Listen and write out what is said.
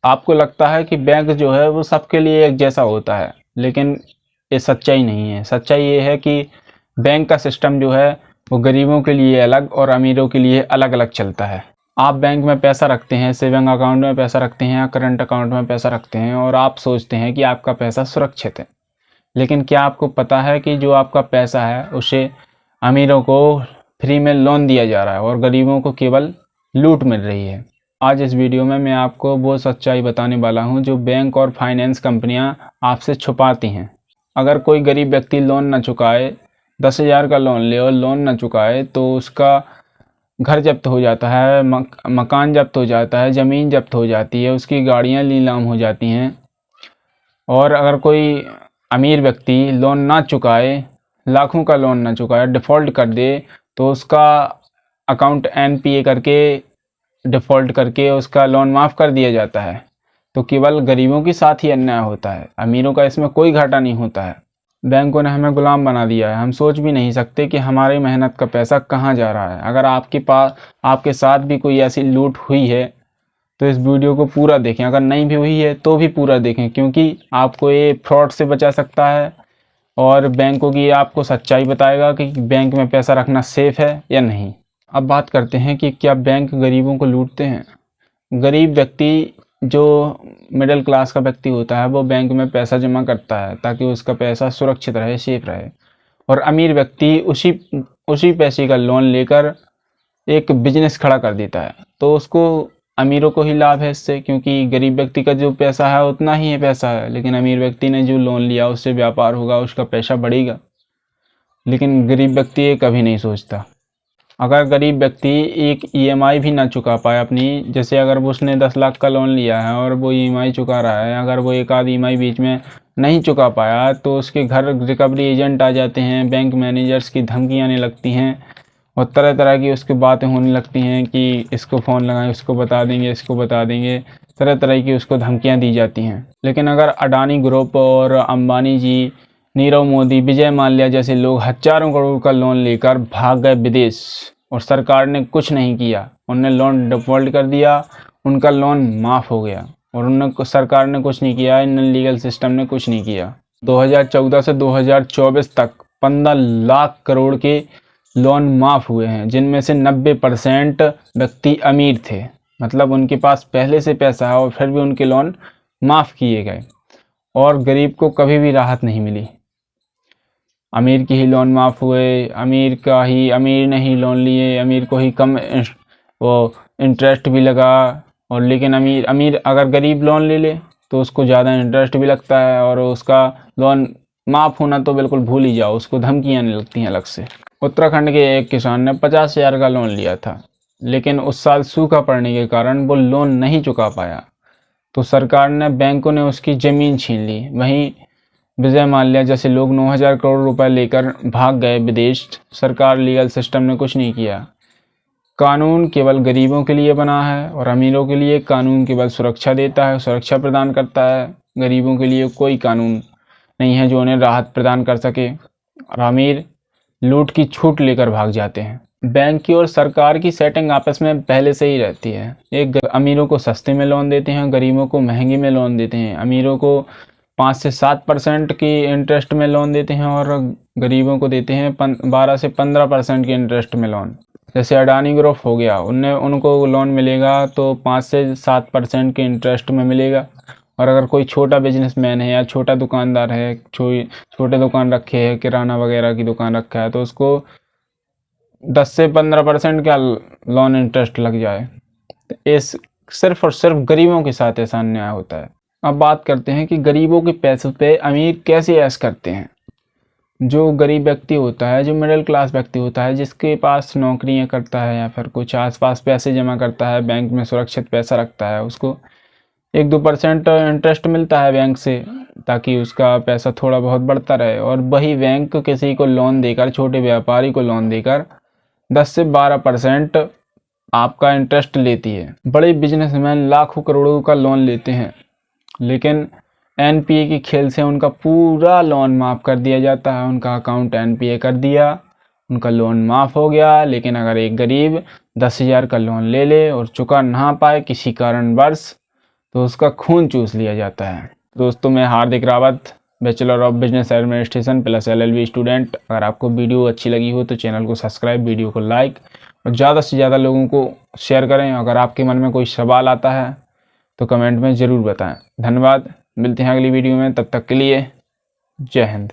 आपको लगता है कि बैंक जो है वो सबके लिए एक जैसा होता है, लेकिन ये सच्चाई नहीं है। सच्चाई ये है कि बैंक का सिस्टम जो है वो गरीबों के लिए अलग और अमीरों के लिए अलग अलग चलता है। आप बैंक में पैसा रखते हैं, सेविंग अकाउंट में पैसा रखते हैं या करंट अकाउंट में पैसा रखते हैं और आप सोचते हैं कि आपका पैसा सुरक्षित है, लेकिन क्या आपको पता है कि जो आपका पैसा है उसे अमीरों को फ्री में लोन दिया जा रहा है और गरीबों को केवल लूट मिल रही है। आज इस वीडियो में मैं आपको वो सच्चाई बताने वाला हूं जो बैंक और फाइनेंस कंपनियां आपसे छुपाती हैं। अगर कोई गरीब व्यक्ति लोन न चुकाए, 10,000 का लोन ले और लोन न चुकाए तो उसका घर जब्त हो जाता है, मकान जब्त हो जाता है, ज़मीन जब्त हो जाती है, उसकी गाड़ियाँ नीलाम हो जाती हैं। और अगर कोई अमीर व्यक्ति लोन ना चुकाए, लाखों का लोन ना चुकाए, डिफ़ॉल्ट कर दे, तो उसका अकाउंट एनपीए करके डिफ़ॉल्ट करके उसका लोन माफ़ कर दिया जाता है। तो केवल गरीबों के साथ ही अन्याय होता है, अमीरों का इसमें कोई घाटा नहीं होता है। बैंकों ने हमें गुलाम बना दिया है। हम सोच भी नहीं सकते कि हमारी मेहनत का पैसा कहाँ जा रहा है। अगर आपके साथ भी कोई ऐसी लूट हुई है तो इस वीडियो को पूरा देखें। अगर नहीं भी हुई है तो भी पूरा देखें, क्योंकि आपको ये फ्रॉड से बचा सकता है और बैंकों की आपको सच्चाई बताएगा कि बैंक में पैसा रखना सेफ है या नहीं। अब बात करते हैं कि क्या बैंक गरीबों को लूटते हैं। गरीब व्यक्ति, जो मिडिल क्लास का व्यक्ति होता है, वो बैंक में पैसा जमा करता है ताकि उसका पैसा सुरक्षित रहे, सेफ रहे। और अमीर व्यक्ति उसी पैसे का लोन लेकर एक बिजनेस खड़ा कर देता है, तो उसको अमीरों को ही लाभ है इससे, क्योंकि गरीब व्यक्ति का जो पैसा है उतना ही पैसा है, लेकिन अमीर व्यक्ति ने जो लोन लिया उससे व्यापार होगा, उसका पैसा बढ़ेगा। लेकिन गरीब व्यक्ति ये कभी नहीं सोचता। अगर गरीब व्यक्ति एक ईएमआई भी ना चुका पाए अपनी, जैसे अगर वो उसने 10 लाख का लोन लिया है और वो ईएमआई चुका रहा है, अगर वो एक आध ईएमआई बीच में नहीं चुका पाया तो उसके घर रिकवरी एजेंट आ जाते हैं, बैंक मैनेजर्स की धमकियाँ आने लगती हैं और तरह तरह की उसकी बातें होने लगती हैं कि इसको फ़ोन लगाएं, इसको बता देंगे, इसको बता देंगे, तरह तरह की उसको धमकियाँ दी जाती हैं। लेकिन अगर अडानी ग्रुप और अंबानी जी, नीरव मोदी, विजय माल्या जैसे लोग हज़ारों करोड़ का लोन लेकर भाग गए विदेश और सरकार ने कुछ नहीं किया, उन्होंने लोन डिफ़ॉल्ट कर दिया, उनका लोन माफ़ हो गया और सरकार ने कुछ नहीं किया, इन लीगल सिस्टम ने कुछ नहीं किया। 2014 से 2024 तक 15 लाख करोड़ के लोन माफ़ हुए हैं, जिनमें से 90% व्यक्ति अमीर थे, मतलब उनके पास पहले से पैसा है और फिर भी उनके लोन माफ़ किए गए और गरीब को कभी भी राहत नहीं मिली। अमीर के ही लोन माफ़ हुए, अमीर ने ही लोन लिए, अमीर को ही कम वो इंटरेस्ट भी लगा। और लेकिन अमीर अगर गरीब लोन ले ले तो उसको ज़्यादा इंटरेस्ट भी लगता है और उसका लोन माफ़ होना तो बिल्कुल भूल ही जाओ, उसको धमकियाँ आने लगती हैं अलग से। उत्तराखंड के एक किसान ने 50,000 का लोन लिया था, लेकिन उस साल सूखा पड़ने के कारण वो लोन नहीं चुका पाया, तो सरकार ने, बैंकों ने उसकी ज़मीन छीन ली। वहीं विजय माल्या जैसे लोग 9,000 करोड़ रुपए लेकर भाग गए विदेश, सरकार, लीगल सिस्टम ने कुछ नहीं किया। कानून केवल गरीबों के लिए बना है और अमीरों के लिए कानून केवल सुरक्षा देता है, सुरक्षा प्रदान करता है। गरीबों के लिए कोई कानून नहीं है जो उन्हें राहत प्रदान कर सके और अमीर लूट की छूट लेकर भाग जाते हैं। बैंक की और सरकार की सेटिंग आपस में पहले से ही रहती है। एक अमीरों को सस्ते में लोन देते हैं, गरीबों को महंगे में लोन देते हैं। अमीरों को 5 से 7% की इंटरेस्ट में लोन देते हैं और गरीबों को देते हैं 12 से 15% की इंटरेस्ट में लोन। जैसे अडानी ग्रुप हो गया, उनको लोन मिलेगा तो 5 से 7% के इंटरेस्ट में मिलेगा। और अगर कोई छोटा बिजनेसमैन है या छोटा दुकानदार है, छोटे दुकान रखे है, किराना वगैरह की दुकान रखा है, तो उसको 10 से 15% का लोन इंटरेस्ट लग जाए। तो इस सिर्फ और सिर्फ गरीबों के साथ ऐसा अन्याय होता है। अब बात करते हैं कि गरीबों के पैसों पे अमीर कैसे ऐश करते हैं। जो गरीब व्यक्ति होता है, जो मिडिल क्लास व्यक्ति होता है, जिसके पास नौकरियां करता है या फिर कुछ आसपास पैसे जमा करता है, बैंक में सुरक्षित पैसा रखता है, उसको 1-2% इंटरेस्ट मिलता है बैंक से, ताकि उसका पैसा थोड़ा बहुत बढ़ता रहे। और वही बैंक किसी को लोन देकर, छोटे व्यापारी को लोन देकर 10 से 12% आपका इंटरेस्ट लेती है। बड़े बिजनेसमैन लाखों करोड़ों का लोन लेते हैं, लेकिन एनपीए की खेल से उनका पूरा लोन माफ़ कर दिया जाता है। उनका अकाउंट एनपीए कर दिया, उनका लोन माफ़ हो गया। लेकिन अगर एक गरीब 10,000 का लोन ले ले और चुका ना पाए किसी कारणवश, तो उसका खून चूस लिया जाता है। दोस्तों, मैं Hardik Rawat, bachelor of business administration plus LLB student. अगर आपको वीडियो अच्छी लगी हो तो चैनल को सब्सक्राइब, वीडियो को लाइक और ज़्यादा से ज़्यादा लोगों को शेयर करें। अगर आपके मन में कोई सवाल आता है तो कमेंट में ज़रूर बताएं। धन्यवाद, मिलते हैं अगली वीडियो में, तब तक के लिए जय हिंद।